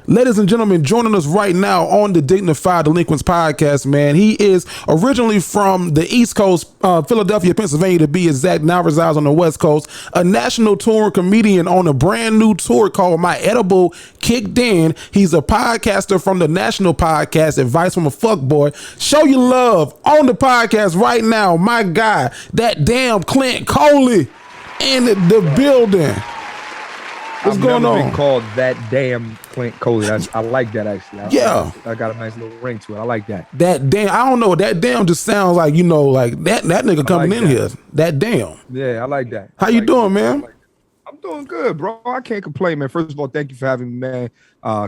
Ladies and gentlemen, joining us right now on the Dignified Delinquents podcast, man. He is originally from the East Coast, Philadelphia, Pennsylvania to be exact, now resides on the West Coast, a national touring comedian on a brand new tour called My Edible Kicked In. He's a podcaster from the national podcast, Advice from a Fuckboy. Show your love on the podcast right now, my guy, that damn Clint Coley in the building. What's going on? I've been called that damn Clint Coley. I like that, actually. I got a nice little ring to it. I like that. That damn, I don't know. That damn just sounds like, like that nigga coming in here. That damn. Yeah, I like that. How you doing, man? I'm doing good, bro. I can't complain, man. First of all, thank you for having me, man.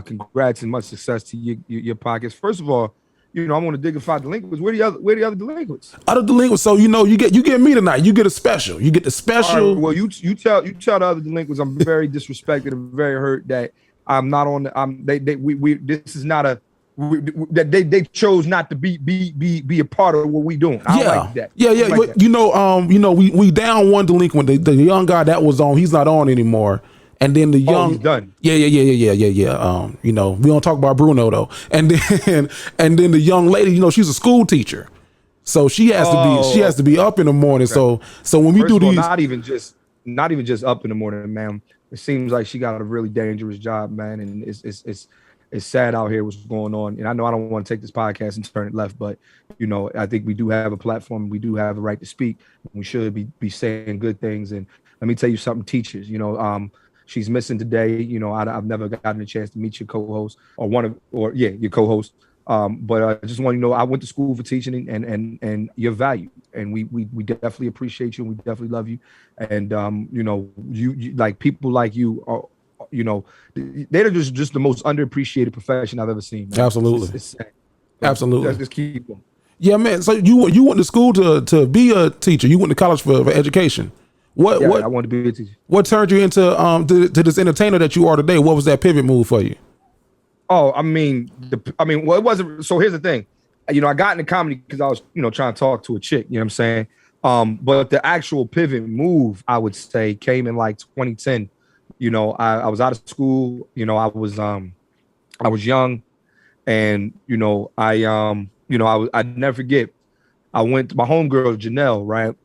Congrats and much success to your podcast. First of all, I'm on the Dignified Delinquents. Where the other delinquents? Other delinquents. So you get me tonight. You get a special. You get the special. Right, well, you tell the other delinquents I'm very disrespected and very hurt that I'm not on. This is not a. That they chose not to be a part of what we doing. I like that. Yeah. Like that. We down one delinquent. The young guy that was on, he's not on anymore. And then the young, he's done. Yeah. We don't talk about Bruno though. And then the young lady, she's a school teacher, so she has to be up in the morning. Okay. So when we do these, not even just up in the morning, man. It seems like she got a really dangerous job, man, and it's sad out here what's going on. And I know I don't want to take this podcast and turn it left, but I think we do have a platform. We do have a right to speak. We should be saying good things. And let me tell you something, teachers. She's missing today. I've never gotten a chance to meet your co-host your co-host. But I just want you to know I went to school for teaching and your value, and we definitely appreciate you, and we definitely love you. And you like people like you are, they're just the most underappreciated profession I've ever seen, man. Absolutely, it's sad. Absolutely. Just keep going. Yeah, man. So you went to school to be a teacher. You went to college for education. What I wanted to be a teacher. What turned you into to this entertainer that you are today? What was that pivot move for you? Oh, well, it wasn't. So here's the thing, I got into comedy because I was, trying to talk to a chick. You know what I'm saying? But the actual pivot move, I would say, came in like 2010. I was out of school. I was young, and I'd never forget. I went to my homegirl Janelle, right?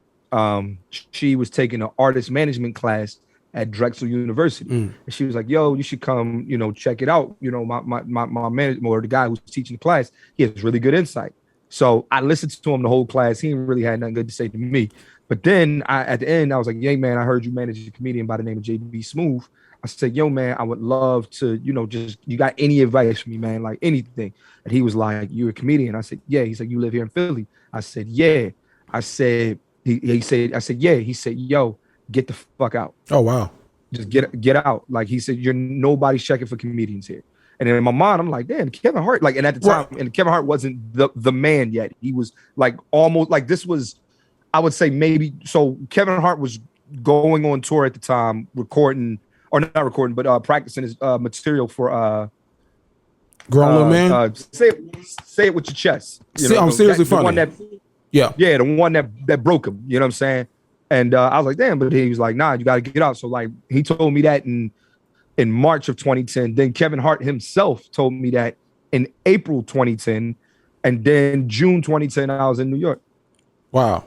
She was taking an artist management class at Drexel University. And she was like, yo, you should come, check it out. My manager, or the guy who's teaching the class, he has really good insight. So I listened to him the whole class. He didn't really had nothing good to say to me. But then at the end, I was like, yeah, man, I heard you manage a comedian by the name of JB Smooth. I said, yo, man, I would love to, you got any advice for me, man, like anything. And he was like, you're a comedian. I said, yeah. He's like, you live here in Philly? I said, yeah. I said, I said, yeah. He said, yo, get the fuck out. Oh, wow. Just get out. Like he said, nobody's checking for comedians here. And then in my mind, I'm like, damn, Kevin Hart. Like, and at the time, and Kevin Hart wasn't the man yet. He was like almost like this was, I would say maybe. So Kevin Hart was going on tour at the time, practicing his material for Grown Little Man. Say it with your chest. I'm seriously funny. The one the one that broke him. You know what I'm saying? And I was like, damn, but he was like, nah, you got to get out. So like he told me that in March of 2010. Then Kevin Hart himself told me that in April 2010. And then June 2010, I was in New York. Wow.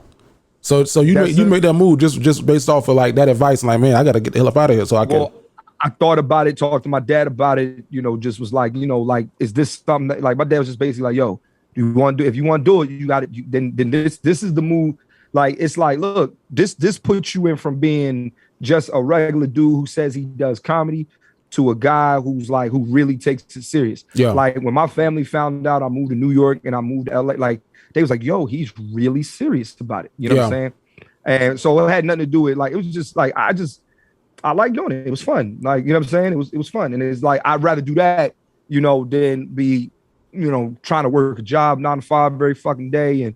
So you made that move just based off of like that advice. Like, man, I got to get the hell up out of here. So I thought about it, talked to my dad about it, just was like, like, is this something that, like, my dad was just basically like, yo, if you want to do it, you got it. Then this is the move. Like, it's like, look, this puts you in from being just a regular dude who says he does comedy to a guy who's like, who really takes it serious. Yeah. Like when my family found out I moved to New York and I moved to LA, like they was like, yo, he's really serious about it. You know what I'm saying? And so it had nothing to do with like, it was just like, I like doing it. It was fun. Like, you know what I'm saying? It was fun. And it's like, I'd rather do that, than be, trying to work a job 9 to 5 every fucking day. And,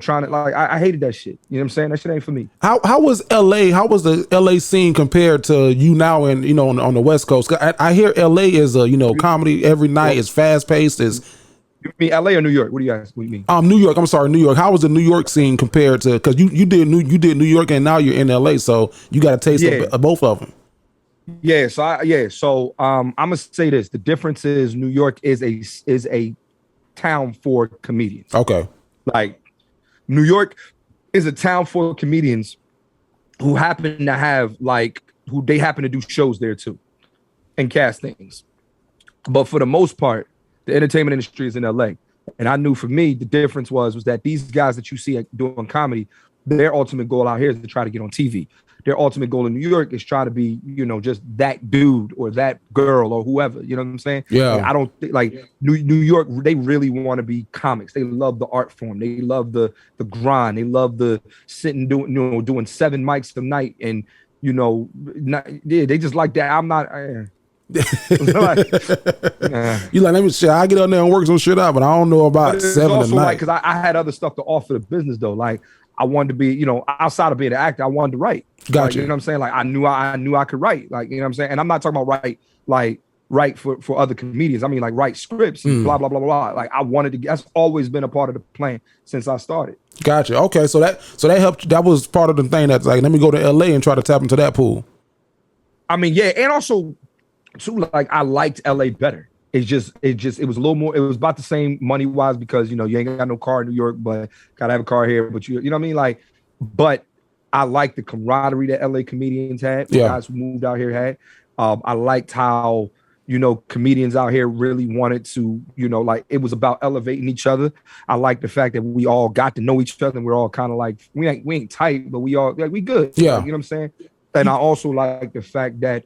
trying to like, I hated that shit. You know what I'm saying? That shit ain't for me. How was LA? How was the LA scene compared to you now and, on the West Coast? I hear LA is comedy every night. It's fast paced. You mean LA or New York? What do you ask? What do you mean? New York. I'm sorry, New York. How was the New York scene compared to, because you did New York and now you're in LA, so you got a taste of both of them. So I'm gonna say this. The difference is New York is a town for comedians. Okay. Like New York is a town for comedians who happen to have like who they happen to do shows there too and cast things. But for the most part, the entertainment industry is in LA. And I knew for me, the difference was that these guys that you see doing comedy, their ultimate goal out here is to try to get on TV. Their ultimate goal in New York is try to be, just that dude or that girl or whoever. You know what I'm saying? Yeah. Like, I don't think like New York, they really want to be comics. They love the art form. They love the grind. They love the sitting doing 7 mics a night and they just like that. I'm not. Like, you like, let me shit. I get out there and work some shit out, but I don't know about 7 also a night. like because I had other stuff to offer the business though. Like I wanted to be, outside of being an actor, I wanted to write. Gotcha. Like, you know what I'm saying? Like I knew I could write. Like, you know what I'm saying? And I'm not talking about write for other comedians. I mean like write scripts and blah blah blah blah. Like I wanted to. That's always been a part of the plan since I started. Gotcha. Okay, so that helped. That was part of the thing. That's like, let me go to LA and try to tap into that pool. I mean, yeah, and also too, like I liked LA better. It was a little more. It was about the same money wise because you ain't got no car in New York, but gotta have a car here. But you know what I mean, like. But I liked the camaraderie that LA comedians had. The guys who moved out here had. I liked how comedians out here really wanted to like it was about elevating each other. I like the fact that we all got to know each other and we're all kind of like we ain't tight, but we all like we good. Yeah, like, you know what I'm saying. And I also like the fact that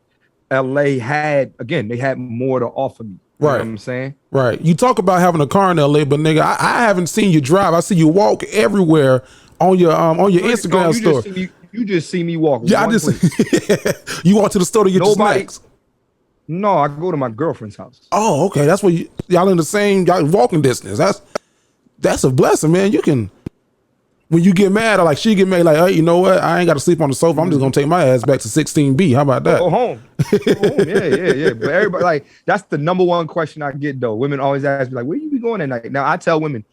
LA they had more to offer me. You know what I'm saying? Right. You talk about having a car in LA, but nigga, I haven't seen you drive. I see you walk everywhere on your Instagram story. You just see me walk. Yeah, I just you walk to the store to get your snacks. No, I go to my girlfriend's house. Oh, okay. That's what y'all in the same walking distance. That's a blessing, man. You can. When you get mad, or like she get mad, like, hey, you know what? I ain't got to sleep on the sofa. I'm just gonna take my ass back to 16B. How about that? Go home. Yeah. But everybody, like, that's the number one question I get though. Women always ask me, like, where you be going at night? Now I tell women,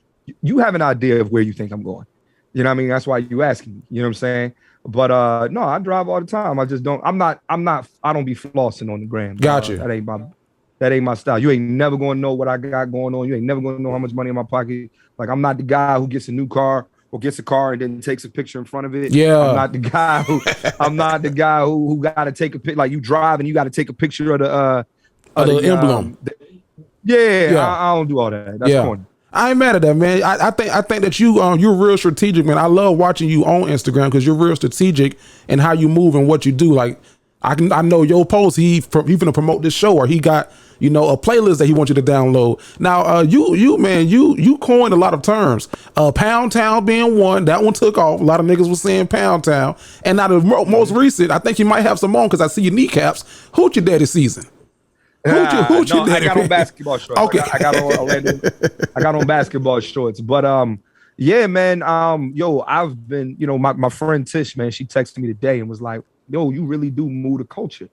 you have an idea of where you think I'm going. You know what I mean? That's why you asking me. You know what I'm saying? But no, I drive all the time. I just don't. I don't be flossing on the gram. Gotcha. That ain't my style. You ain't never gonna know what I got going on. You ain't never gonna know how much money in my pocket. Like I'm not the guy who gets a new car. Or gets a car and then takes a picture in front of it. Yeah, I'm not the guy who got to take a picture. Like you drive and you got to take a picture of the emblem. I don't do all that. That's corny. I ain't mad at that, man. I think that you're real strategic, man. I love watching you on Instagram because you're real strategic in how you move and what you do. Like I know your post. He gonna promote this show, or he got a playlist that he wants you to download. Now, you coined a lot of terms. Pound Town being one, that one took off. A lot of niggas was saying Pound Town. And now the most recent, I think you might have some on because I see your kneecaps. Hoochie Daddy season. Hoochie Daddy. I got on basketball shorts. Okay. I got on basketball shorts. But yeah, man. I've been, my friend Tish, man, she texted me today and was like, yo, you really do move the culture.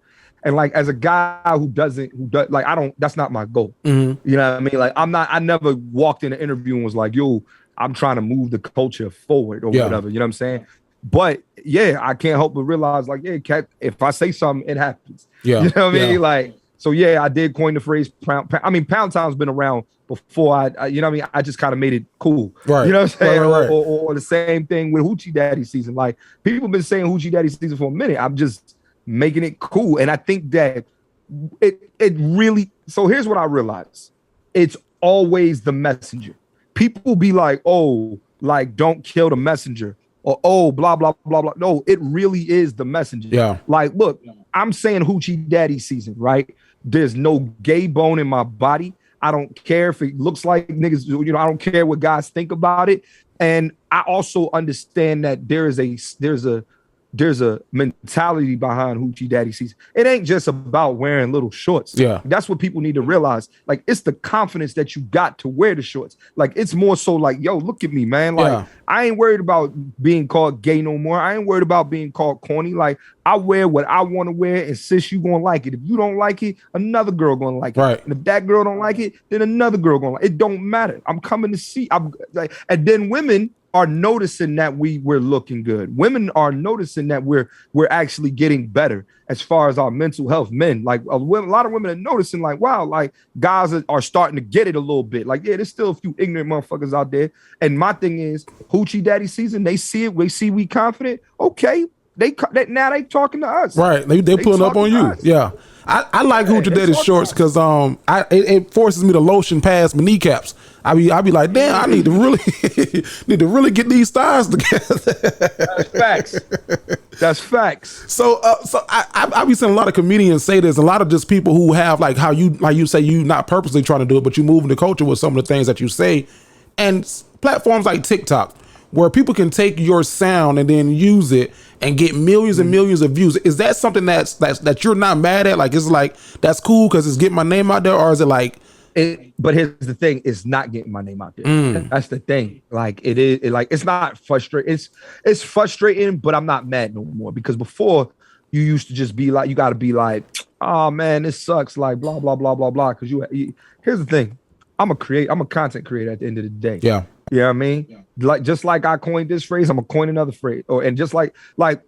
And like, as a guy who does like, that's not my goal. Mm-hmm. You know what I mean? Like, I never walked in an interview and was like, yo, I'm trying to move the culture forward or whatever. You know what I'm saying? But yeah, I can't help but realize like, yeah, Cat, if I say something, it happens. Yeah. You know what I mean? Like, so yeah, I did coin the phrase Pound. I mean, Pound Town's been around before I you know what I mean? I just kind of made it cool. Right. You know what I'm saying? Right. Or the same thing with Hoochie Daddy season. Like people been saying Hoochie Daddy season for a minute. I'm just making it cool. And I think that it really, so here's what I realized. It's always the messenger. People be like, oh, like don't kill the messenger. Or oh, blah, blah, blah, blah. No, it really is the messenger. Yeah. Like, look, I'm saying Hoochie Daddy season, right? There's no gay bone in my body. I don't care if it looks like niggas, I don't care what guys think about it. And I also understand that there's a mentality behind Hoochie Daddy season. It ain't just about wearing little shorts. Yeah. That's what people need to realize. Like, it's the confidence that you got to wear the shorts. Like, it's more so like, yo, look at me, man. Like, I ain't worried about being called gay no more. I ain't worried about being called corny. Like, I wear what I want to wear, and sis, you gonna like it. If you don't like it, another girl gonna like it. Right. And if that girl don't like it, then another girl gonna like it. It don't matter. I'm coming to see. I'm like, and then women are noticing that we're looking good. Women are noticing that we're actually getting better as far as our mental health. Men, like a lot of women are noticing, like, wow, like guys are starting to get it a little bit. Like, yeah, there's still a few ignorant motherfuckers out there. And my thing is, hoochie daddy season, they see it, they see we confident. Okay, now they talking to us. Right, they pulling up on you. Yeah. I like Hoochie Daddy shorts because it forces me to lotion past my kneecaps. I be like, damn, I need to really get these thighs together. That's facts. That's facts. So I be seeing a lot of comedians say this. A lot of just people who have like you say you not purposely trying to do it, but you move in the culture with some of the things that you say, and platforms like TikTok, where people can take your sound and then use it and get millions and millions of views. Is that something that you're not mad at? Like, it's like, that's cool because it's getting my name out there, or is it like? But here's the thing: it's not getting my name out there. That's the thing. Like, it's not frustrating. It's frustrating, but I'm not mad no more, because before you used to just be like, you got to be like, oh man, this sucks. Like blah blah blah blah blah. Because here's the thing: I'm a content creator at the end of the day. Yeah. You know what I mean? Yeah. Like, just like I coined this phrase, I'm gonna coin another phrase. And just like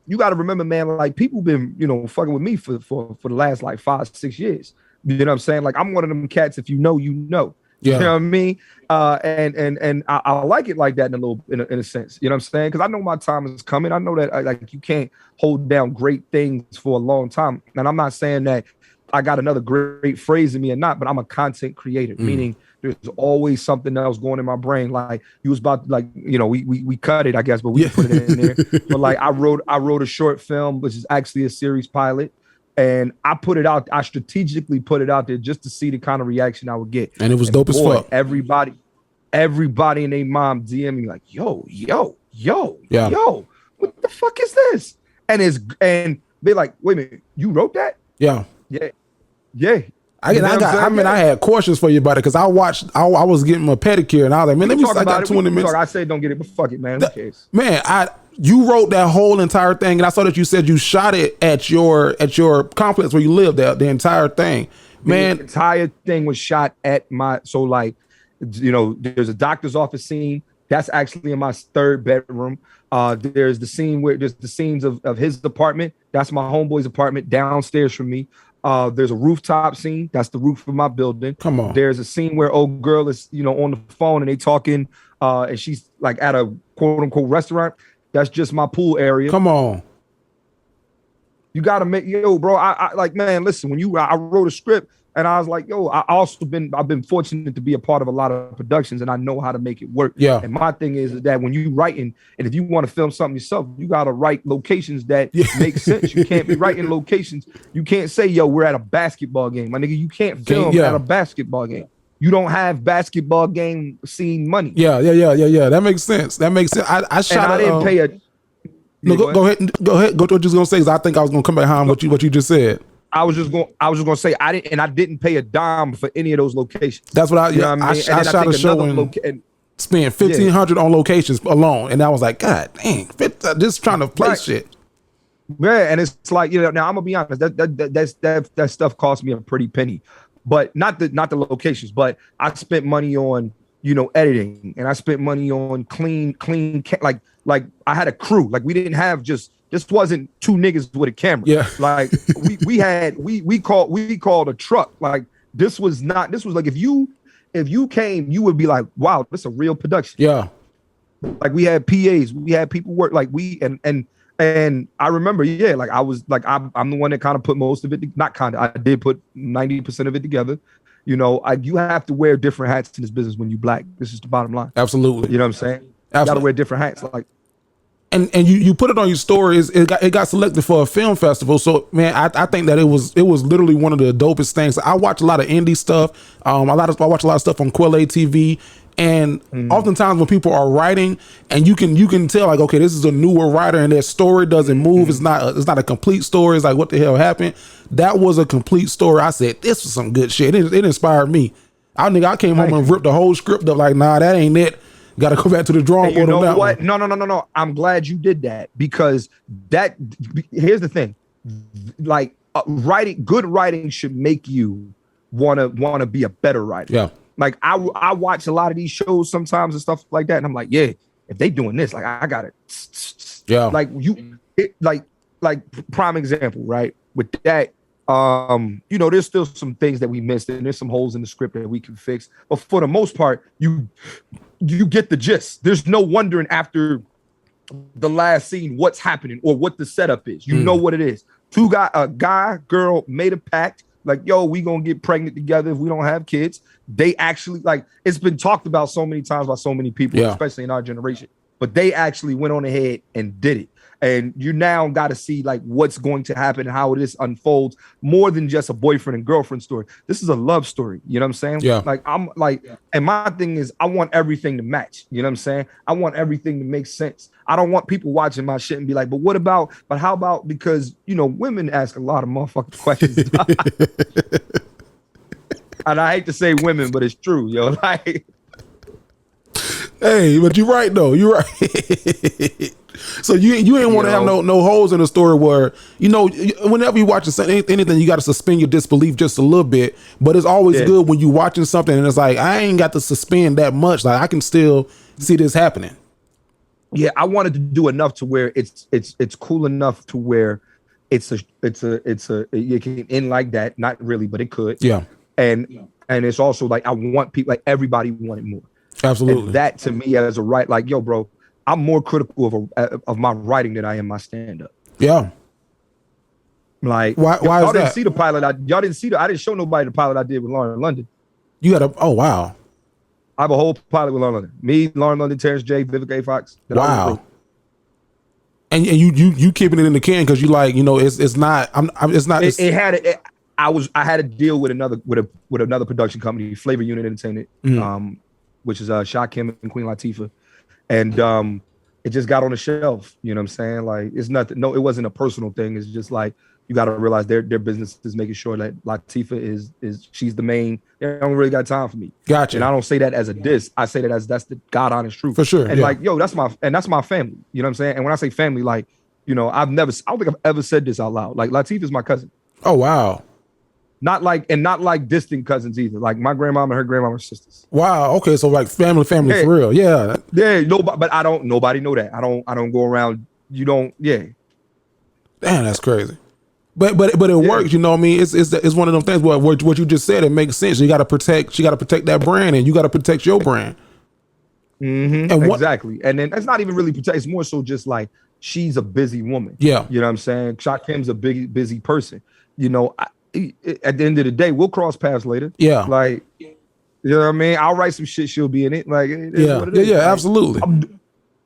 you got to remember, man, like people been, fucking with me for the last like 5-6 years. You know what I'm saying? Like, I'm one of them cats. If you know, you know. Yeah. You know what I mean? And I like it like that in a sense. You know what I'm saying? Because I know my time is coming. I know that like you can't hold down great things for a long time. And I'm not saying that I got another great phrase in me or not, but I'm a content creator, meaning there's always something else going in my brain. Like, you was about, like, we cut it, I guess, but we put it in there. But like, I wrote a short film, which is actually a series pilot, and I put it out. I strategically put it out there just to see the kind of reaction I would get. And it was dope as fuck. Everybody and their mom DM me like, yo, what the fuck is this? And they're like, wait a minute, you wrote that? Yeah. Yeah. I had questions for you about it, because I was getting my pedicure, and I was like, man, let me talk about it. 20 minutes. I said don't get it, but fuck it, man. Who cares? Man, you wrote that whole entire thing, and I saw that you said you shot it at your complex where you live, the entire thing. Man, the entire thing was shot at there's a doctor's office scene. That's actually in my 3rd bedroom. There's the scene where there's the scenes of his apartment. That's my homeboy's apartment downstairs from me. There's a rooftop scene. That's the roof of my building. Come on. There's a scene where old girl is, on the phone and they talking, and she's like at a quote unquote restaurant. That's just my pool area. Come on. You gotta make, bro. I like, man, listen, I wrote a script, and I was like, I've been fortunate to be a part of a lot of productions, and I know how to make it work. Yeah. And my thing is that when you writing, and if you want to film something yourself, you gotta write locations that make sense. You can't be writing locations. You can't say, we're at a basketball game, my nigga. You can't film at a basketball game. You don't have basketball game scene money. Yeah. That makes sense. I shot. I didn't pay a. No, go ahead. Go what you was gonna say, because I think I was gonna come behind what you just said. I was just gonna say I didn't pay a dime for any of those locations. That's what I shot a show and spent $1,500 on locations alone, and I was like, God dang, just trying to play shit. Yeah, and it's like, now I'm gonna be honest, that stuff cost me a pretty penny, but not the locations, but I spent money on editing, and I spent money on clean like I had a crew. Like, we didn't have this wasn't 2 niggas with a camera. Yeah. Like, we called a truck. Like, this was like, if you came, you would be like, wow, this is a real production. Yeah. Like, we had PAs, we had people work, like and I remember, like I was like, I'm the one that kind of put most of it, I did put 90% of it together. You have to wear different hats in this business when you Black. This is the bottom line. Absolutely. You know what I'm saying? Absolutely. You gotta wear different hats. Like, and you put it on your stories. It got selected for a film festival. So man, I think that it was literally one of the dopest things. I watch a lot of indie stuff. I watch a lot of stuff on Quelle TV. And oftentimes when people are writing, and you can tell, like, okay, this is a newer writer, and their story doesn't move. It's not a complete story. It's like, what the hell happened? That was a complete story. I said, this was some good shit. It inspired me. I came home and ripped the whole script up. Like, nah, that ain't it. Got to go back to the drawing board. You know what? No. I'm glad you did that, because here's the thing. Like, good writing should make you wanna be a better writer. Yeah. Like, I watch a lot of these shows sometimes and stuff like that, and I'm like, yeah, if they doing this, like I got it. Yeah. Like like prime example, right? With that, you know, there's still some things that we missed, and there's some holes in the script that we can fix. But for the most part, you get the gist. There's no wondering after the last scene what's happening or what the setup is. You know what it is. A guy, girl made a pact. Like, yo, we gonna get pregnant together if we don't have kids. They actually, like, it's been talked about so many times by so many people, especially in our generation. But they actually went on ahead and did it. And you now got to see like what's going to happen, how this unfolds, more than just a boyfriend and girlfriend story. This is a love story. You know what I'm saying? Yeah. Like I'm like, and my thing is, I want everything to match. You know what I'm saying? I want everything to make sense. I don't want people watching my shit and be like, but how about, because, you know, women ask a lot of motherfucking questions. And I hate to say women, but it's true, yo. Like, hey, but you're right though. You're right. So you ain't want to have no holes in the story where, you know, whenever you watch anything, you got to suspend your disbelief just a little bit. But it's always good when you watching something and it's like, I ain't got to suspend that much. Like, I can still see this happening. Yeah, I wanted to do enough to where it's cool enough to where it can end like that. Not really, but it could. Yeah. And it's also like, I want people, like, everybody wanted more. Absolutely. And that to me as a like, yo, bro, I'm more critical of my writing than I am my stand-up. Yeah. Like, why y'all is didn't that? see the pilot. I didn't show nobody the pilot I did with Lauren London. You got oh wow. I have a whole pilot with Lauren London. Me, Lauren London, Terrence J, Vivica A. Fox. Wow. And you keeping it in the can because you like, you know, it's not. I had a deal with another production company, Flavor Unit Entertainment, which is Shah Kim and Queen Latifah, and it just got on the shelf. You know what I'm saying? Like, it's nothing. No, it wasn't a personal thing. It's just like, you got to realize their business is making sure that Latifah is she's the main. They don't really got time for me. Gotcha. And I don't say that as a diss. I say that as that's the God honest truth. For sure. And like, yo, that's my family. You know what I'm saying? And when I say family, like, you know, I don't think I've ever said this out loud. Like, Latifah's my cousin. Oh wow. Not like distant cousins either. Like, my grandmama and her grandmama are sisters. Wow. Okay. So like family for real. Yeah. Yeah. Nobody, but nobody know that. I don't go around. You don't. Yeah. Damn, that's crazy. But it works. You know what I mean? It's one of those things where what you just said, it makes sense. You got to protect that brand, and you got to protect your brand. Mm-hmm. And exactly. And then it's not even really protect. It's more so just like, she's a busy woman. Yeah. You know what I'm saying? Shah Kim's a busy person. You know, at the end of the day, we'll cross paths later. Yeah. Like, you know what I mean? I'll write some shit. She'll be in it. Like, yeah, like, absolutely.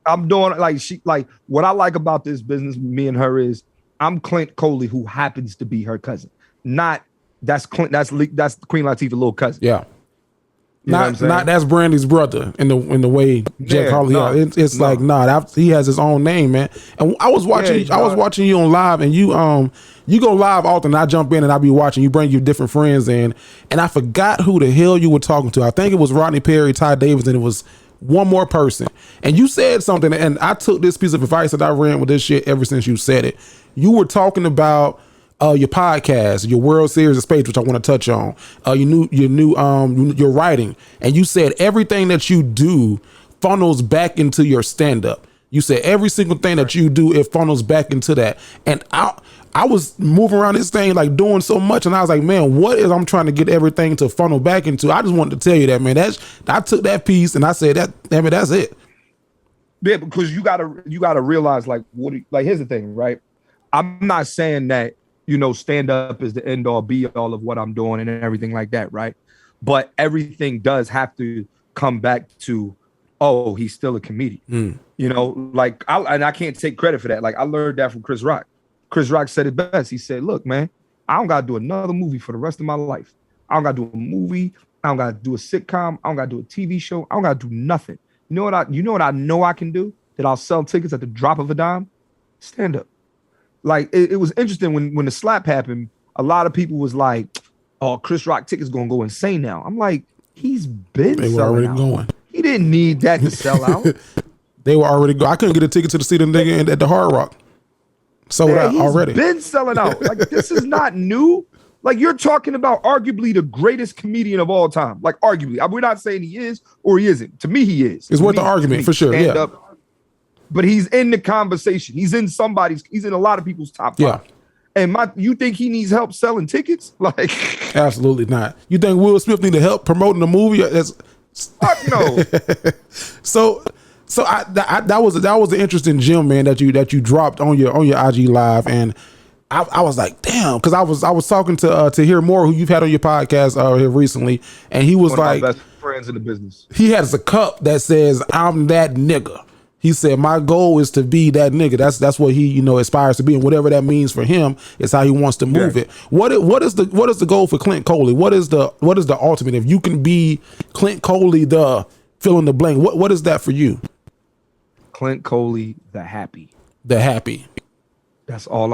I'm doing like what I like about this business, me and her, is I'm Clint Coley, who happens to be her cousin. That's Queen Latifah's little cousin. Yeah. You know not that's Brandy's brother in the way Jack Harley. No, it's like he has his own name, man. And I was watching you on live, and you go live often. I jump in and I be watching. You bring your different friends in, and I forgot who the hell you were talking to. I think it was Rodney Perry, Ty Davis, and it was one more person. And you said something, and I took this piece of advice that I ran with this shit ever since you said it. You were talking about your podcast, your World Series of Space, which I want to touch on. Your writing, and you said everything that you do funnels back into your stand-up. You said every single thing that you do, it funnels back into that. And I was moving around this thing, like doing so much, and I was like, man, what is I'm trying to get everything to funnel back into? I just wanted to tell you that, man. I took that piece and I said that's it. Yeah, because you gotta realize, like, here's the thing, right? I'm not saying that, you know, stand up is the end all be all of what I'm doing and everything like that, right? But everything does have to come back to, oh, he's still a comedian. You know, like, I can't take credit for that. Like, I learned that from Chris Rock. Chris Rock said it best. He said, look, man, I don't gotta do another movie for the rest of my life. I don't gotta do a movie. I don't gotta do a sitcom. I don't gotta do a TV show. I don't gotta do nothing. You know what I know I can do? That I'll sell tickets at the drop of a dime? Stand up. Like, it was interesting when the slap happened. A lot of people was like, "Oh, Chris Rock tickets gonna go insane now." I'm like, he's been they were selling already out. going. He didn't need that to sell out. They were already going. I couldn't get a ticket to the seat of the nigga at the Hard Rock. Sold out already. Been selling out. Like, this is not new. Like, you're talking about arguably the greatest comedian of all time. Like, arguably, we're not saying he is or he isn't. To me, he is. It's worth the argument for sure. Yeah. but he's in the conversation. He's in a lot of people's top 5. Yeah. And you think he needs help selling tickets? Like, absolutely not. You think Will Smith need to help promoting the movie? Fuck no. So that was an interesting gem, man, that you dropped on your IG live, and I was like, damn, because I was talking to Hear More, who you've had on your podcast here recently, and he was like, one of my best friends in the business. He has a cup that says, "I'm that nigga." He said, "My goal is to be that nigga." That's what he aspires to be, and whatever that means for him is how he wants to move it. What is the goal for Clint Coley? What is the ultimate? If you can be Clint Coley, the fill in the blank, what is that for you? Clint Coley, the happy. The happy. That's all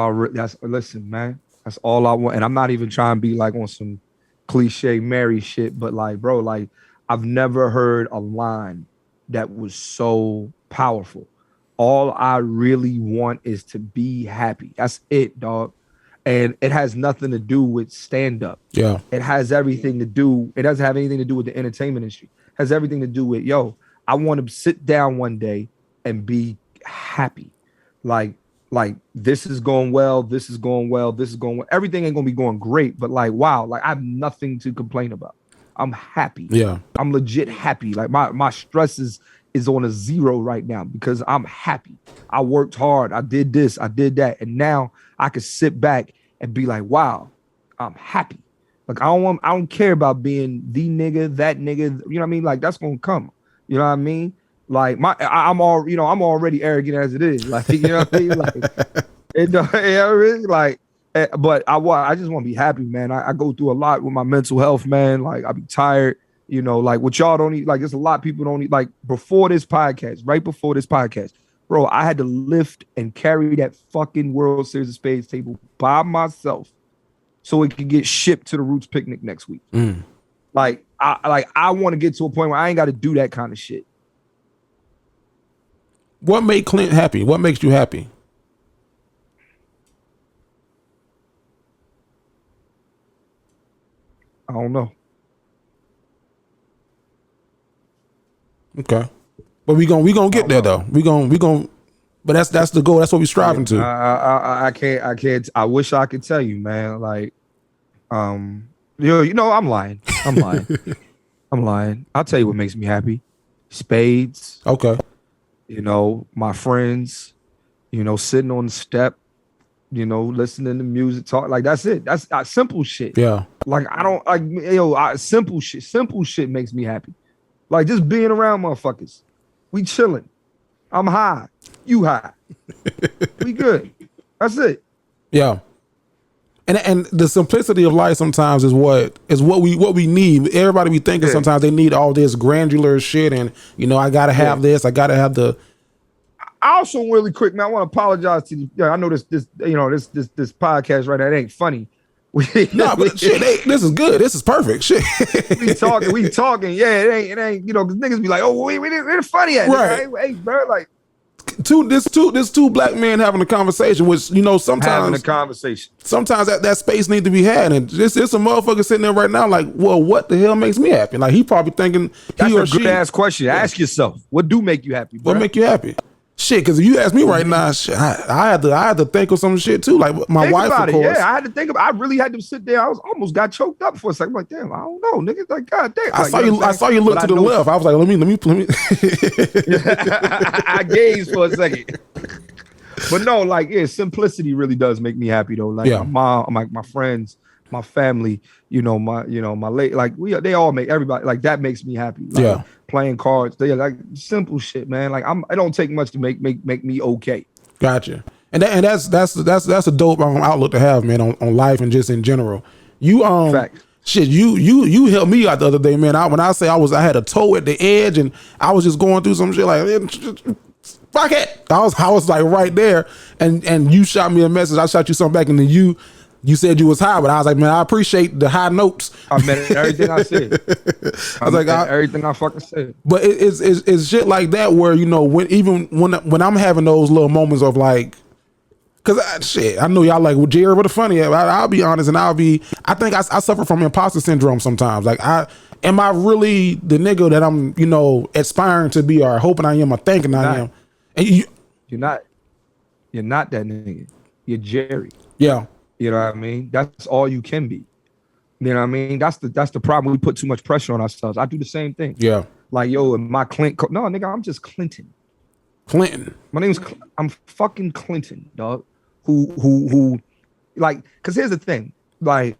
listen, man. That's all I want. And I'm not even trying to be like on some cliche Mary shit, but like, bro, like I've never heard a line that was so powerful. All I really want is to be happy. That's it, dog. And it has nothing to do with stand-up. Yeah. It has everything to do. It doesn't have anything to do with the entertainment industry. It has everything to do with, I want to sit down one day and be happy. Like this is going well. This is going well. This is going well. Everything ain't going to be going great, but like, wow, like I have nothing to complain about. I'm happy. Yeah. I'm legit happy. Like my stress is on a 0 right now because I'm happy. I worked hard. I did this. I did that. And now I can sit back and be like, wow, I'm happy. Like I don't care about being the nigga, that nigga. You know what I mean? Like that's gonna come. You know what I mean? Like I'm already arrogant as it is. Like, you know what I mean? Like but I just want to be happy, man. I go through a lot with my mental health, man. Like I be tired. Like what y'all don't eat, like there's a lot of people don't eat. Like right before this podcast, bro, I had to lift and carry that fucking World Series of Spades table by myself so it could get shipped to the Roots picnic next week. Like I want to get to a point where I ain't got to do that kind of shit. What made Clint happy? What makes you happy? I don't know. Okay, but we gonna get there though. We gonna. But that's the goal. That's what we're striving to. I can't. I wish I could tell you, man. Like, I'm lying. I'm lying. I'll tell you what makes me happy. Spades. Okay. My friends. Sitting on the step. Listening to music, talk. Like that's it. That's simple shit. Yeah. Like I don't like simple shit. Simple shit makes me happy. Like just being around motherfuckers. We chilling. I'm high. You high. We good. That's it. Yeah. And the simplicity of life sometimes is what we need. Everybody be thinking sometimes they need all this granular shit, and I gotta have this. I gotta have the. I also really quick, man. I want to apologize to you. I know this podcast right now, it ain't funny. No, but shit, this is good. This is perfect. Shit. we talking. Yeah, it ain't. Because niggas be like, oh, wait, we're funny at right. Hey, bro, like two black men having a conversation, which sometimes having a conversation. Sometimes that space need to be had, and it's a motherfucker sitting there right now, like, well, what the hell makes me happy? Like he probably thinking that's a good ass question. Ask yourself, what do make you happy? Bro? What make you happy? Shit, because if you ask me right now, shit, I had to think of some shit too. Like my wife, of course. Yeah, I had to think of. I really had to sit there. I almost got choked up for a second. I'm like, damn, I don't know, nigga. Like, god damn. I saw you look to the left. I was like, let me. I gazed for a second. But no, like, simplicity really does make me happy though. Like my mom, my friends, my family, my late, like they all make everybody like that makes me happy. Like, playing cards, they like simple shit, man. Like it don't take much to make me okay. Gotcha. And that's a dope outlook to have, man, on life and just in general. You Fact. Shit, you helped me out the other day, man. When I say I had a toe at the edge and I was just going through some shit like fuck it. I was like right there, and you shot me a message. I shot you something back, and then you said you was high, but I was like, man, I appreciate the high notes. I meant everything I said. I was like, everything I fucking said. But it's shit like that where when I'm having those little moments of like, cause I know y'all like, well, Jared, what the funny? I'll be honest, and I think I suffer from imposter syndrome sometimes. Like, am I really the nigga that I'm aspiring to be, or hoping I am, or thinking I am? And You're not. You're not that nigga. You're Jerry. Yeah. You know what I mean? That's all you can be. You know what I mean? That's the problem. We put too much pressure on ourselves. I do the same thing. Yeah. Like, yo, am I Clint? No, nigga, I'm just Clinton. Clinton. My name's I'm fucking Clinton, dog. Who like, cause here's the thing. Like,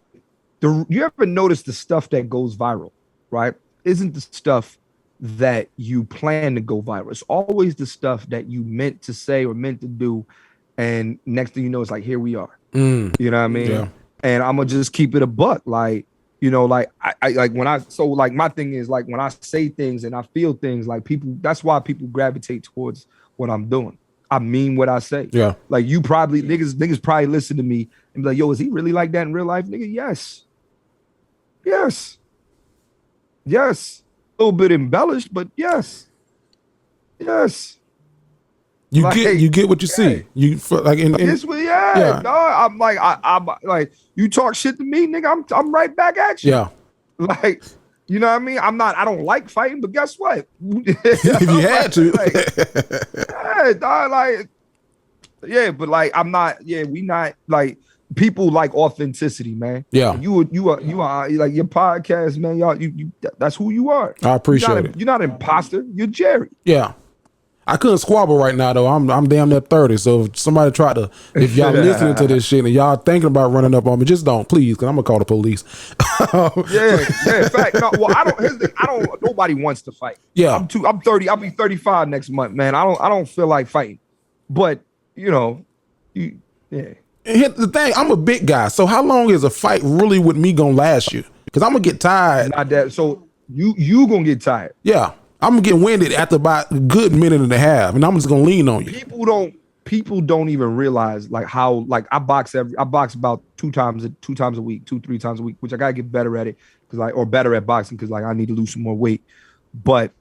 you ever notice the stuff that goes viral, right? Isn't the stuff that you plan to go viral. It's always the stuff that you meant to say or meant to do. And next thing you know, it's like, here we are. You know what I mean? Yeah. And I'm gonna just keep it a buck. Like, you know, like I like when I so like my thing is like when I say things and I feel things, like people, that's why people gravitate towards what I'm doing. I mean what I say. Yeah. Like you probably niggas probably listen to me and be like, yo, is he really like that in real life? Nigga, yes. Yes. Yes. A little bit embellished, but yes. Yes. You like, get what you see. You like in this way, yeah. No, I'm like I'm like you talk shit to me, nigga. I'm right back at you. Yeah. Like, you know what I mean? I don't like fighting, but guess what? If you had to. Yeah, dog, like, yeah, but like I'm not, we not like people like authenticity, man. Yeah. You are like your podcast, man. Y'all, you that's who you are. I appreciate it. You're not an imposter, you're Jerry. Yeah. I couldn't squabble right now though. I'm damn near 30. So if somebody tried to, if y'all listening to this shit and y'all thinking about running up on me, just don't, please, because I'm gonna call the police. In fact, no, well, I don't. Nobody wants to fight. Yeah, I'm 30. I'll be 35 next month, man. I don't feel like fighting. But you know, yeah. And here's the thing, I'm a big guy. So how long is a fight really with me gonna last you? Because I'm gonna get tired. Not that. So you gonna get tired. Yeah. I'm gonna get winded after about a good minute and a half, and I'm just gonna lean on you. People don't even realize like how like I box about 3 times a week, 3 times a week, which I gotta get better at it or better at boxing because like I need to lose some more weight. But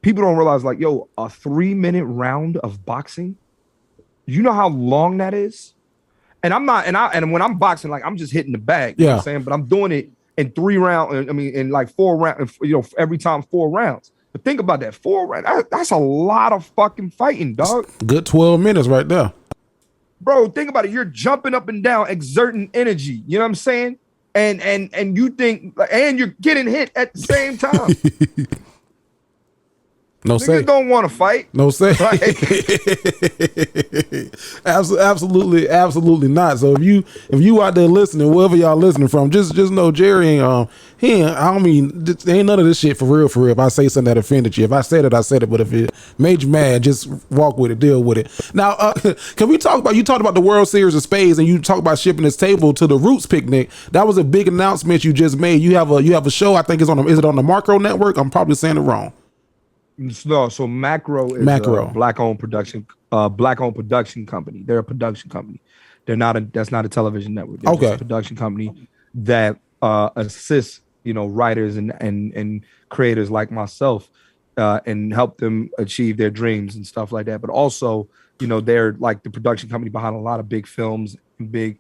people don't realize like, yo, a 3-minute round of boxing, you know how long that is? And I'm not, and when I'm boxing, like I'm just hitting the bag, you know what I'm saying? But I'm doing it in 3 rounds, I mean, in like 4 rounds, you know, every time 4 rounds. But think about that, 4 rounds, that's a lot of fucking fighting, dog. Good 12 minutes right there. Bro, think about it. You're jumping up and down, exerting energy. You know what I'm saying? And you think, and you're getting hit at the same time. No say. Niggas don't want to fight. No say. Absolutely not. So if you out there listening, wherever y'all listening from, just know Jerry ain't I don't mean there ain't none of this shit for real. If I say something that offended you, if I said it, I said it. But if it made you mad, just walk with it, deal with it. Now, can we talk about, you talked about the World Series of Spades and you talked about shipping this table to the Roots picnic. That was a big announcement you just made. You have a show. I think is it on the Macro Network? I'm probably saying it wrong. No, so Macro is a black-owned production company. They're a production company. That's not a television network. They're just a production company that assists, you know, writers and creators like myself and help them achieve their dreams and stuff like that. But also, you know, they're like the production company behind a lot of big films and big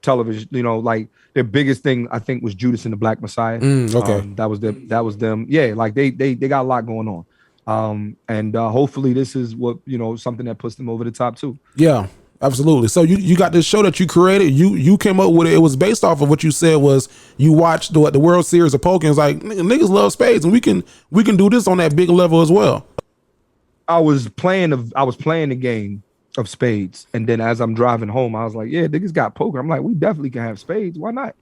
television, you know, like their biggest thing I think was Judas and the Black Messiah. That was them. Yeah, like they got a lot going on. And hopefully this is what, you know, something that puts them over the top too. Yeah, absolutely. So you got this show that you created, you came up with it. It was based off of what you said was you watched the World Series of Poker and it's like, niggas love spades and we can do this on that big level as well. I was playing the game of spades, and then as I'm driving home, I was like, "Yeah, niggas got poker." I'm like, "We definitely can have spades. Why not?"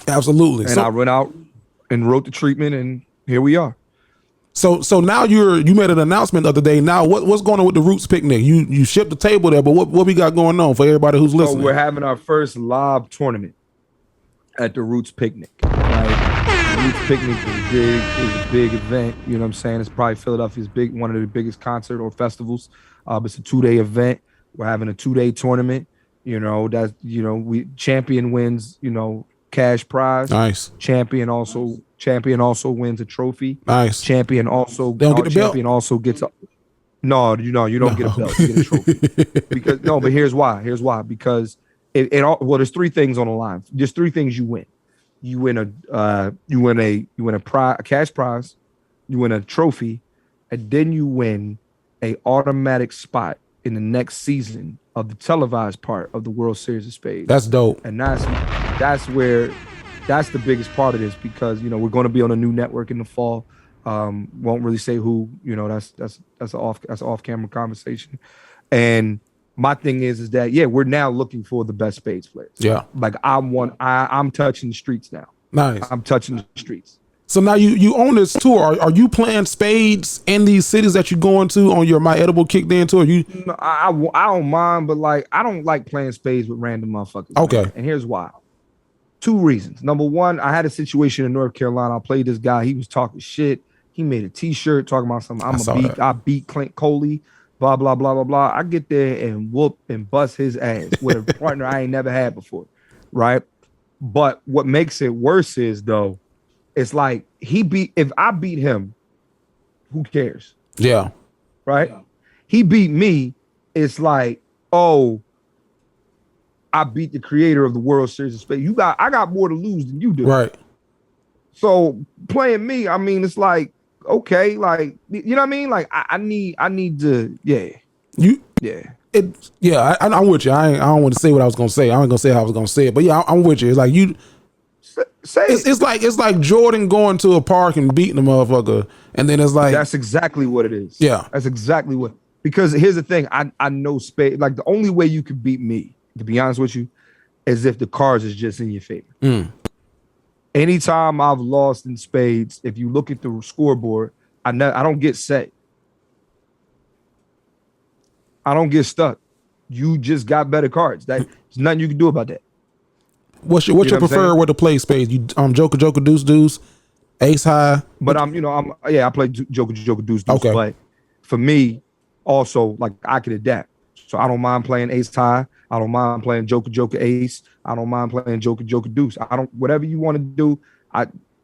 Absolutely. And I went out and wrote the treatment, and here we are. So now you made an announcement the other day. Now what's going on with the Roots picnic? You shipped the table there, but what we got going on for everybody who's listening? So we're having our first live tournament at the Roots picnic. The Roots picnic is a big event. You know what I'm saying? It's probably Philadelphia's one of the biggest concert or festivals. It's a 2-day event. We're having a 2-day tournament. You know, champion wins, you know, cash prize. Nice. Champion also wins a trophy. Nice. Champion also they don't get the belt. Champion also gets a no, you don't get a belt. You get a trophy. But here's why. Because there's 3 things on the line. There's 3 things you win. You win a cash prize, you win a trophy, and then you win a automatic spot in the next season of the televised part of the World Series of Spades. That's dope. And that's the biggest part of this, because we're going to be on a new network in the fall. Won't really say who. That's an off camera conversation. And my thing is that we're now looking for the best spades players. Yeah, like I'm touching the streets now. Nice. I'm touching the streets. So now you own this tour. Are you playing spades in these cities that you're going to on your My Edible Kicked In tour? No, I don't mind, but like I don't like playing spades with random motherfuckers. Okay. Man. And here's why. 2 reasons. Number one, I had a situation in North Carolina. I played this guy. He was talking shit. He made a T-shirt talking about something. I beat Clint Coley. Blah blah blah blah blah. I get there and whoop and bust his ass with a partner I ain't never had before, right? But what makes it worse is though, it's like if I beat him, who cares? Yeah. Right? Yeah. He beat me, it's like, oh, I beat the creator of the World Series of Spades. I got more to lose than you do. Right. So playing me, I mean, it's like, okay, like, you know what I mean? Like I need to, I'm with you. I don't want to say what I was gonna say. I ain't gonna say how I was gonna say it, but yeah, I'm with you. It's like you say it's like Jordan going to a park and beating a motherfucker, and then it's like that's exactly what it is. Yeah, that's exactly what. Because here's the thing, I know spade. Like the only way you could beat me, to be honest with you, is if the cards is just in your favor. Anytime I've lost in spades, if you look at the scoreboard, I don't get set. I don't get stuck. You just got better cards. There's nothing you can do about that. What's your preferred way to play spades? You Joker, Deuce, Deuce, Ace High. But I play Joker, Deuce, Deuce. Okay. But for me, also, like I could adapt. So I don't mind playing Ace High. I don't mind playing Joker, Ace. I don't mind playing Joker, Deuce. Whatever you want to do,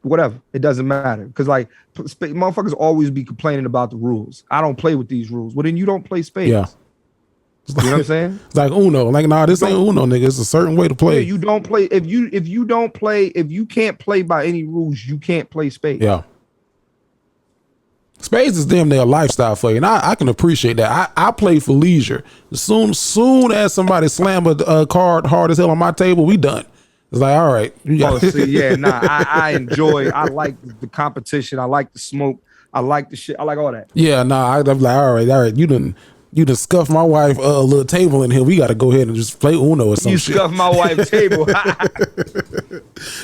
whatever. It doesn't matter. Because like motherfuckers always be complaining about the rules. I don't play with these rules. Well, then you don't play spades. Yeah. You know what I'm saying? It's like Uno. Like, nah, this ain't Uno, nigga. It's a certain way to play. Yeah, you don't play. If you can't play by any rules, you can't play spades. Yeah. Spades is damn near a lifestyle for you, and I can appreciate that. I play for leisure. Soon as somebody slam a card hard as hell on my table, we done. It's like, all right. I enjoy. I like the competition. I like the smoke. I like the shit. I like all that. Yeah, I'm like, all right. You done scuffed my wife a little table in here. We got to go ahead and just play Uno or something. You scuffed my wife's table.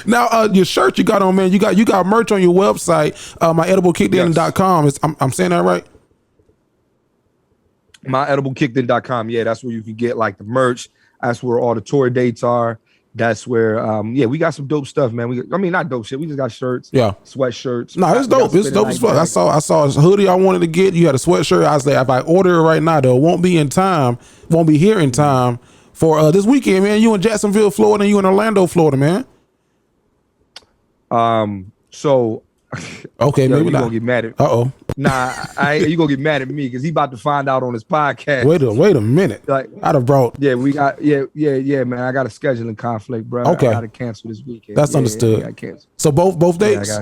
Now, your shirt you got on, man, you got merch on your website, myediblekicked.com. I'm saying that right? myediblekicked.com. Yeah, that's where you can get like the merch. That's where all the tour dates are. That's where, we got some dope stuff, man. Not dope shit. We just got shirts, sweatshirts. No, it's dope. It's dope as fuck. I saw a hoodie I wanted to get. You had a sweatshirt. I was like, if I order it right now, though, it won't be here in time for this weekend, man. You in Jacksonville, Florida, and you in Orlando, Florida, man. So okay, maybe you not. Gonna get mad at you gonna get mad at me because he about to find out on his podcast. Wait a minute. Like I'd have brought we got man. I got a scheduling conflict, bro. Okay. I gotta cancel this weekend. That's understood. I cancel. So both dates?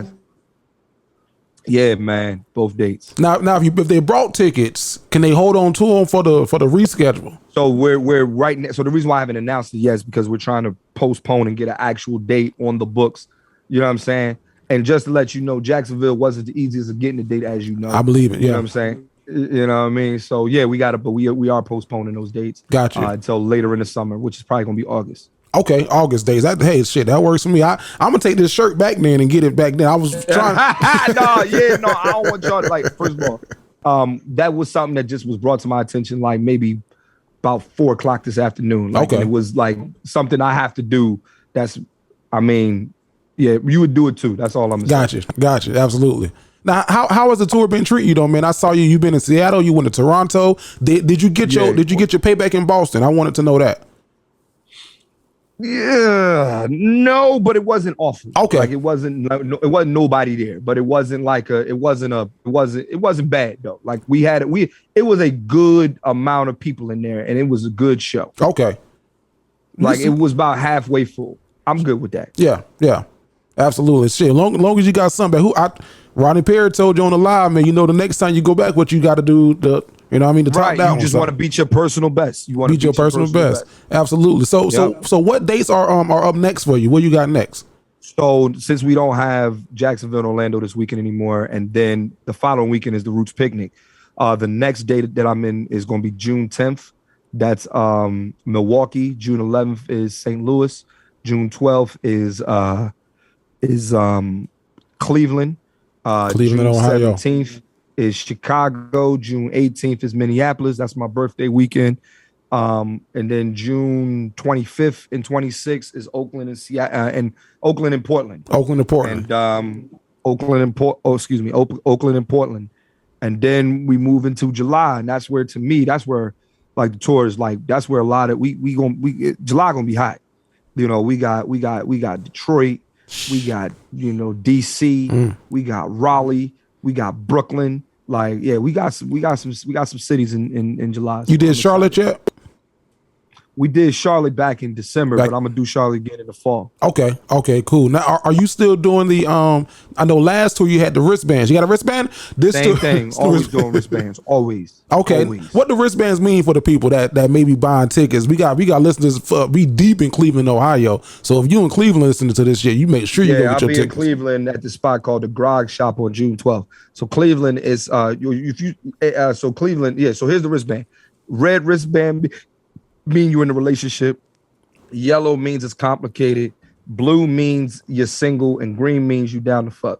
Yeah, man, both dates. Now if they brought tickets, can they hold on to them for the reschedule? So we're right now. So the reason why I haven't announced it yet is because we're trying to postpone and get an actual date on the books. You know what I'm saying? And just to let you know, Jacksonville wasn't the easiest of getting the date, as you know. I believe it. Yeah. You know what I'm saying? You know what I mean? So yeah, we got it, but we are postponing those dates. Gotcha. Until later in the summer, which is probably gonna be August. Okay, August days. That works for me. I'm gonna take this shirt back then and get it back then. I was trying. I don't want y'all to, like. First of all, that was something that just was brought to my attention, like maybe about 4:00 this afternoon. Like, okay, it was like something I have to do. Yeah, you would do it too. That's all I'm saying. Gotcha. Absolutely. Now, how has the tour been treating you, though, man? I saw you. You've been in Seattle. You went to Toronto. Did you get your payback in Boston? I wanted to know that. Yeah, no, but it wasn't awful. Okay, like it wasn't nobody there, but it wasn't bad though. Like it was a good amount of people in there, and it was a good show. Okay, like it was about halfway full. I'm good with that. Yeah. Absolutely. Shit. Long as you got something. Ronnie Perry told you on the live, man, the next time you go back, what you got to do, You know what I mean? To top Right. down. You just want to beat your personal best. You want to beat your personal best. Absolutely. So what dates are up next for you? What you got next? So since we don't have Jacksonville and Orlando this weekend anymore, and then the following weekend is the Roots Picnic. The next date that I'm in is going to be June 10th. That's Milwaukee. June 11th is St. Louis. June 12th is Cleveland. Cleveland, June Ohio. 17th is Chicago. June 18th is Minneapolis. That's my birthday weekend. And then June 25th and 26th is Oakland and Seattle and Oakland and Portland. Oakland and Portland. And Oakland and Portland. And then we move into July, and that's where, to me, that's where like the tour is like. That's where a lot of July gonna be hot. You know, we got Detroit, we got DC, we got Raleigh, we got Brooklyn. Like, yeah, we got some cities in July. You did Charlotte yet? We did Charlotte back in December, but I'm gonna do Charlotte again in the fall. Okay, cool. Now, are you still doing the? I know last tour you had the wristbands. You got a wristband? This Same thing. Always doing wristbands. Always. Okay. Always. What the wristbands mean for the people that may be buying tickets? We got listeners. We deep in Cleveland, Ohio. So if you in Cleveland listening to this shit, you make sure you go get I'll your be tickets. in Cleveland at the spot called the Grog Shop on June 12th. So Cleveland is so Cleveland. Yeah. So here's the wristband. Red wristband mean you're in a relationship. Yellow means it's complicated. Blue means you're single, and green means you down to fuck.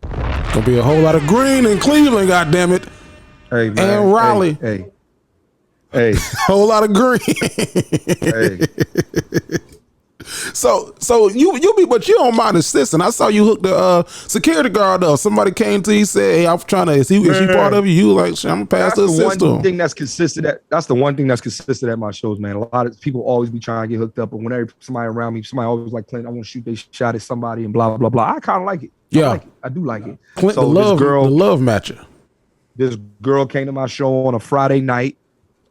Gonna be a whole lot of green in Cleveland, goddammit. Hey, man. And Raleigh. Hey. Whole lot of green. Hey. So you be, but you don't mind assisting. I saw you hook the security guard up. Somebody came to you, said, "Hey, I'm trying to. Is she part of you?" You like, I'm gonna pass the assist. That's the one thing that's consistent. That's the one thing that's consistent at my shows, man. A lot of people always be trying to get hooked up, but whenever somebody around me, somebody always like, Clint, I want to shoot. They shot at somebody and blah blah blah. I kind of like it. I do like it. Clint, so the love matcher. This girl came to my show on a Friday night.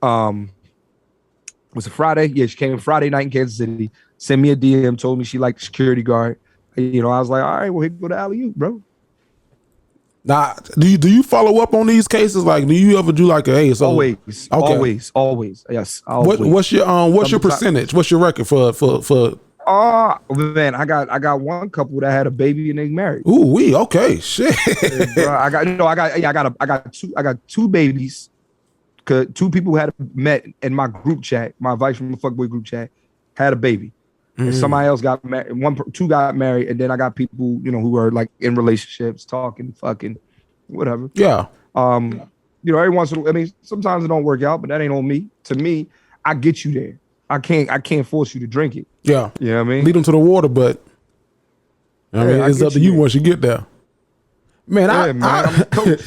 Was it Friday? Yeah, she came Friday night in Kansas City. Sent me a DM, told me she liked the security guard. You know, I was like, all right, well, here go to alley-oop, bro. Now, do you follow up on these cases? Like, do you ever do like a hey? So always. Yes, always. What's your percentage? What's your record for? Oh man, I got one couple that had a baby and they married. Ooh, okay, shit. I got two babies. Cause two people had met in my group chat, my advice from the fuckboy group chat, had a baby. And somebody else got married. Two got married, and then I got people, who are like in relationships, talking, fucking, whatever. Yeah. Every once in a while, I mean, sometimes it don't work out, but that ain't on me. To me, I get you there. I can't force you to drink it. Yeah. You know what I mean? Lead them to the water, but it's up to you once you get there. Man, I'm a coach.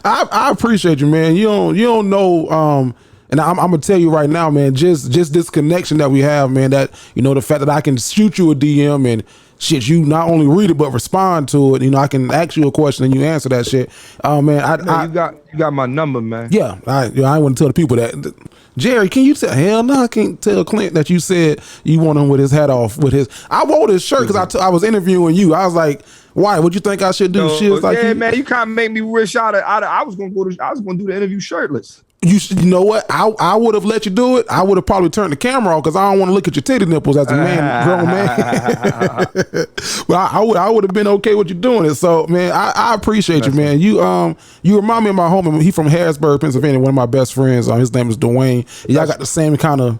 I appreciate you, man. You don't know. And I'm gonna tell you right now, man, just this connection that we have, man, that, the fact that I can shoot you a DM and shit, you not only read it, but respond to it. I can ask you a question and you answer that shit. Man, you got my number, man. Yeah. I want to tell the people that. Jerry, can you tell? Hell no, I can't tell Clint that you said you want him with his hat off I wore this shirt because I was interviewing you. I was like, why? What you think I should do? She was like, man, you kind of made me wish I was gonna do the interview shirtless. You know what? I would have let you do it. I would have probably turned the camera off because I don't want to look at your titty nipples as a grown man. But I would have been okay with you doing it. So, man, I appreciate you, man. You remind me of my homie. He from Harrisburg, Pennsylvania. One of my best friends. His name is Dwayne. Y'all got the same kind of.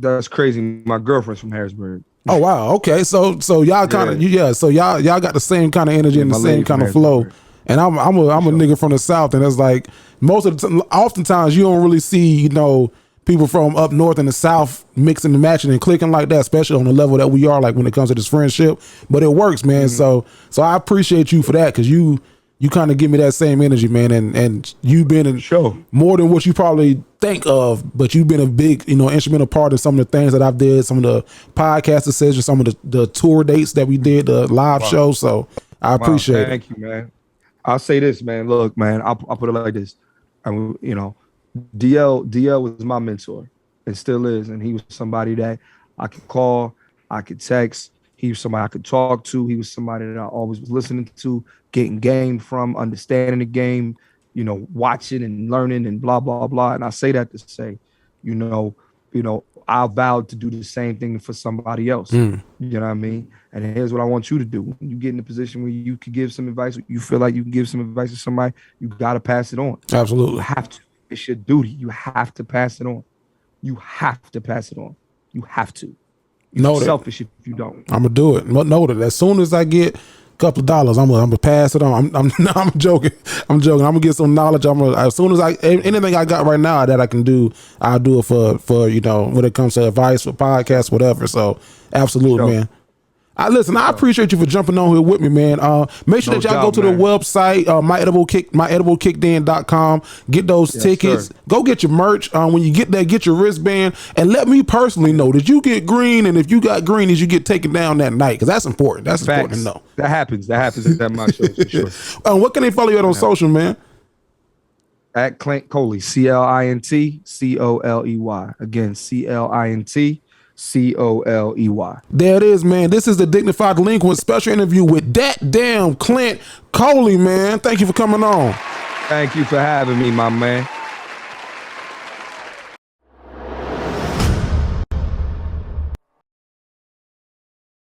That's crazy. My girlfriend's from Harrisburg. Oh wow. Okay. So y'all kind of So y'all got the same kind of energy and the same kind of flow. And I'm a nigga from the South, and it's like oftentimes you don't really see, people from up north and the South mixing and matching and clicking like that, especially on the level that we are, like when it comes to this friendship. But it works, man. So I appreciate you for that, because you kind of give me that same energy, man. And you've been in more than what you probably think of, but you've been a big, instrumental part of some of the things that I've did, some of the podcast decisions, some of the tour dates that we did, the live show. So I appreciate it. Thank you, man. I'll say this, man. Look, man, I'll put it like this. DL was my mentor and still is. And he was somebody that I could call, I could text. He was somebody I could talk to. He was somebody that I always was listening to, getting game from, understanding the game, watching and learning and blah, blah, blah. And I say that to say, you know, I vowed to do the same thing for somebody else. You know what I mean? And here's what I want you to do. When you get in a position where you could give some advice, you feel like you can give some advice to somebody, you got to pass it on. Absolutely. You have to. It's your duty. You have to pass it on. You have to pass it on. You have to. You're selfish if you don't. I'm going to do it. Noted. As soon as I get couple of dollars, I'm gonna pass it on. I'm joking. I'm gonna get some knowledge. As soon as anything I got right now that I can do, I'll do it for when it comes to advice for podcasts, whatever. So absolutely, man. I appreciate you for jumping on here with me, man. Make sure that y'all go to the website, myediblekickden.com. Get those tickets. Sir. Go get your merch. When you get there, get your wristband, and let me personally know, did you get green? And if you got green, did you get taken down that night? Because that's important. That's important to know. That happens at my show for sure. What can they follow you at on social, man? At Clint Coley, CLINT COLEY. Again, CLINT COLEY. There it is, man. This is the Dignified Delinquents special interview with that damn Clint Coley, man. Thank you for coming on. Thank you for having me, my man.